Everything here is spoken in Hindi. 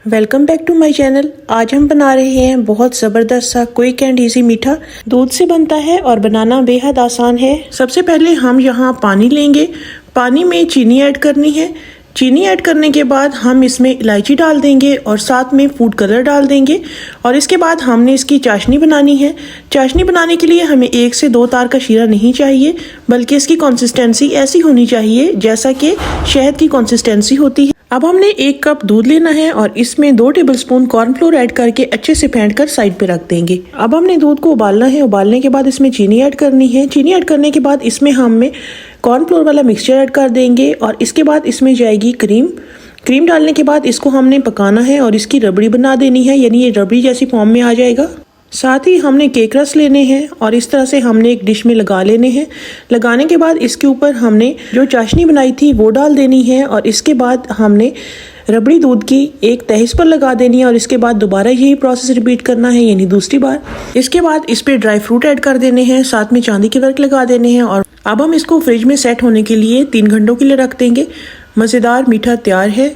Welcome back to my channel. आज हम बना रहे हैं बहुत ज़बरदस्त सा क्विक एंड इजी मीठा। दूध से बनता है और बनाना बेहद आसान है। सबसे पहले हम यहाँ पानी लेंगे। पानी में चीनी ऐड करनी है। चीनी ऐड करने के बाद हम इसमें इलायची डाल देंगे और साथ में फूड कलर डाल देंगे। और इसके बाद हमने इसकी चाशनी बनानी है। चाशनी बनाने के लिए हमें 1 से 2 तार का शीरा नहीं चाहिए, बल्कि इसकी कंसिस्टेंसी ऐसी होनी चाहिए जैसा कि शहद की कंसिस्टेंसी होती है। अब हमने 1 कप दूध लेना है और इसमें 2 टेबलस्पून कॉर्नफ्लोर ऐड करके अच्छे से फेंट कर साइड पे रख देंगे। अब हमने दूध को उबालना है। उबालने के बाद इसमें चीनी ऐड करनी है। चीनी ऐड करने के बाद इसमें हमें कॉर्नफ्लोर वाला मिक्सचर ऐड कर देंगे और इसके बाद इसमें जाएगी क्रीम। क्रीम डालने के बाद इसको हमने पकाना है और इसकी रबड़ी बना देनी है, यानी ये रबड़ी जैसी फॉर्म में आ जाएगा। साथ ही हमने केक रस लेने हैं और इस तरह से हमने एक डिश में लगा लेने हैं। लगाने के बाद इसके ऊपर हमने जो चाशनी बनाई थी वो डाल देनी है और इसके बाद हमने रबड़ी दूध की एक तह इस पर लगा देनी है और इसके बाद दोबारा यही प्रोसेस रिपीट करना है, यानी दूसरी बार। इसके बाद इस पे ड्राई फ्रूट ऐड कर देने हैं, साथ में चांदी के वर्क लगा देने हैं और अब हम इसको फ्रिज में सेट होने के लिए 3 घंटों के लिए रख देंगे। मज़ेदार मीठा तैयार है।